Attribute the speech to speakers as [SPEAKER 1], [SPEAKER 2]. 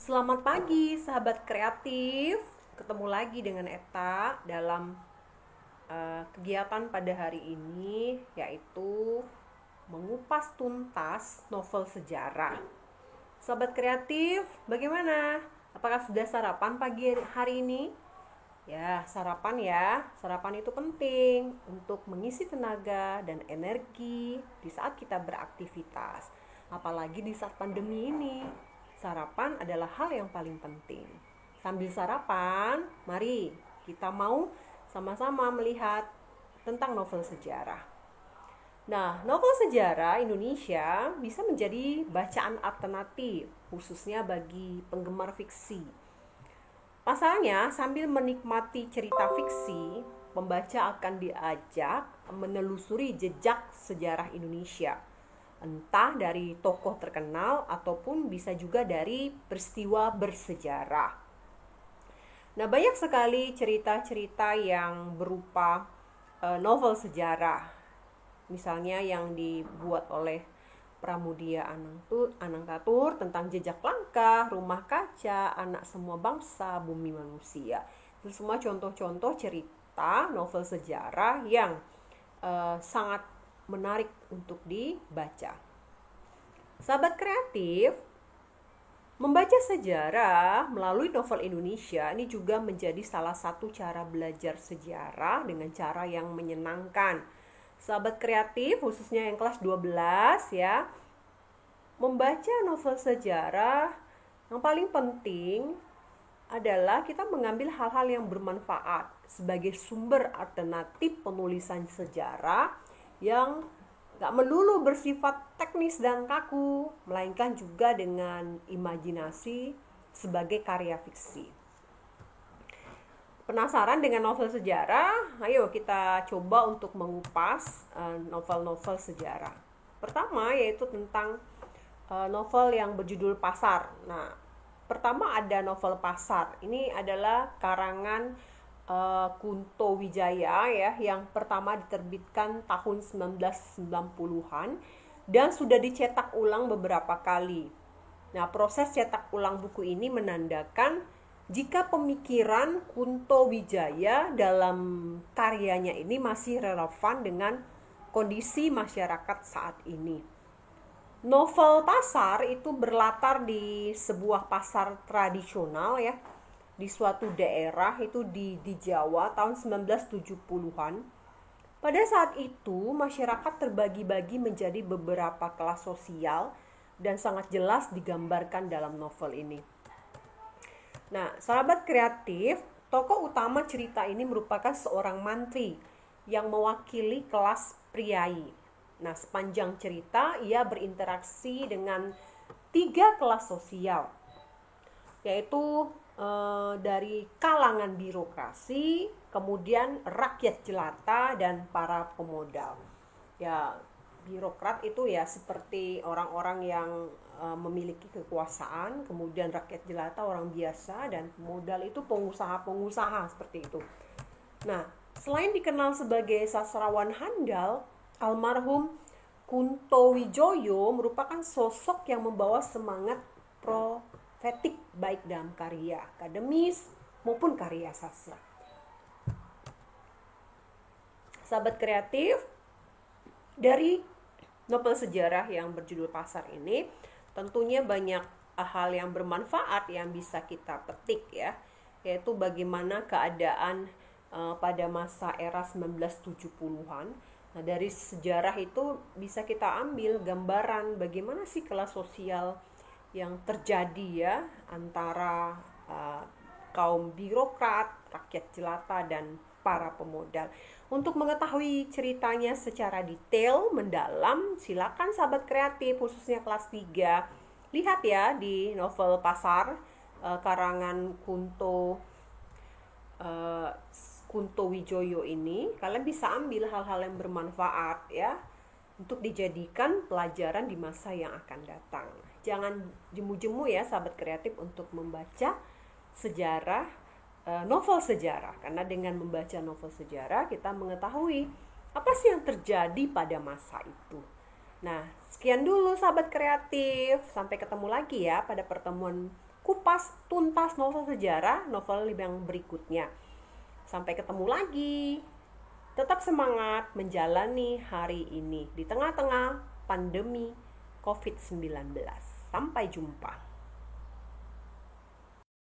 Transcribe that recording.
[SPEAKER 1] Selamat pagi, sahabat kreatif. Ketemu lagi dengan Eta dalam kegiatan pada hari ini, yaitu mengupas tuntas novel sejarah. Sahabat kreatif, bagaimana? Apakah sudah sarapan pagi hari ini? Ya, sarapan ya. Sarapan itu penting untuk mengisi tenaga dan energi di saat kita beraktivitas. Apalagi di saat pandemi ini. Sarapan adalah hal yang paling penting. Sambil sarapan, mari kita mau sama-sama melihat tentang novel sejarah. Nah, novel sejarah Indonesia bisa menjadi bacaan alternatif, khususnya bagi penggemar fiksi. Pasalnya, sambil menikmati cerita fiksi, pembaca akan diajak menelusuri jejak sejarah Indonesia. Entah dari tokoh terkenal ataupun bisa juga dari peristiwa bersejarah. Nah, banyak sekali cerita-cerita yang berupa novel sejarah. Misalnya yang dibuat oleh Pramudia Anangtatur tentang jejak langkah, rumah kaca, anak semua bangsa, bumi manusia. Itu semua contoh-contoh cerita novel sejarah yang sangat menarik untuk dibaca. Sahabat kreatif, membaca sejarah melalui novel Indonesia ini juga menjadi salah satu cara belajar sejarah dengan cara yang menyenangkan. Sahabat kreatif, khususnya yang kelas 12 ya, membaca novel sejarah yang paling penting adalah kita mengambil hal-hal yang bermanfaat sebagai sumber alternatif penulisan sejarah yang gak melulu bersifat teknis dan kaku, melainkan juga dengan imajinasi sebagai karya fiksi. Penasaran dengan novel sejarah? Ayo kita coba untuk mengupas novel-novel sejarah. Pertama yaitu tentang novel yang berjudul Pasar. Nah, pertama ada novel Pasar. Ini adalah karangan Kunto Wijaya ya, yang pertama diterbitkan tahun 1990-an dan sudah dicetak ulang beberapa kali. Nah, proses cetak ulang buku ini menandakan jika pemikiran Kunto Wijaya dalam karyanya ini masih relevan dengan kondisi masyarakat saat ini. Novel Pasar itu berlatar di sebuah pasar tradisional ya, di suatu daerah itu di Jawa tahun 1970-an. Pada saat itu masyarakat terbagi-bagi menjadi beberapa kelas sosial dan sangat jelas digambarkan dalam novel ini. Nah, sahabat kreatif, tokoh utama cerita ini merupakan seorang mantri yang mewakili kelas priai. Nah, sepanjang cerita ia berinteraksi dengan 3 kelas sosial, yaitu dari kalangan birokrasi, kemudian rakyat jelata, dan para pemodal. Ya, birokrat itu ya seperti orang-orang yang memiliki kekuasaan, kemudian rakyat jelata orang biasa, dan pemodal itu pengusaha-pengusaha seperti itu. Nah, selain dikenal sebagai sastrawan handal, almarhum Kunto Wijoyo merupakan sosok yang membawa semangat profetik baik dalam karya akademis maupun karya sastra. Sahabat kreatif, dari novel sejarah yang berjudul Pasar ini tentunya banyak hal yang bermanfaat yang bisa kita petik ya, yaitu bagaimana keadaan pada masa era 1970-an. Nah, dari sejarah itu bisa kita ambil gambaran bagaimana sih kelas sosial yang terjadi ya antara kaum birokrat, rakyat jelata, dan para pemodal. Untuk mengetahui ceritanya secara detail, mendalam, silakan sahabat kreatif khususnya kelas 3 lihat ya di novel Pasar karangan Kunto Wijoyo ini. Kalian bisa ambil hal-hal yang bermanfaat ya untuk dijadikan pelajaran di masa yang akan datang. Jangan jemu-jemu ya sahabat kreatif untuk membaca sejarah, novel sejarah, karena dengan membaca novel sejarah kita mengetahui apa sih yang terjadi pada masa itu. Nah, sekian dulu sahabat kreatif. Sampai ketemu lagi ya pada pertemuan kupas tuntas novel sejarah, novel yang berikutnya. Sampai ketemu lagi. Tetap semangat menjalani hari ini di tengah-tengah pandemi COVID-19. Sampai jumpa.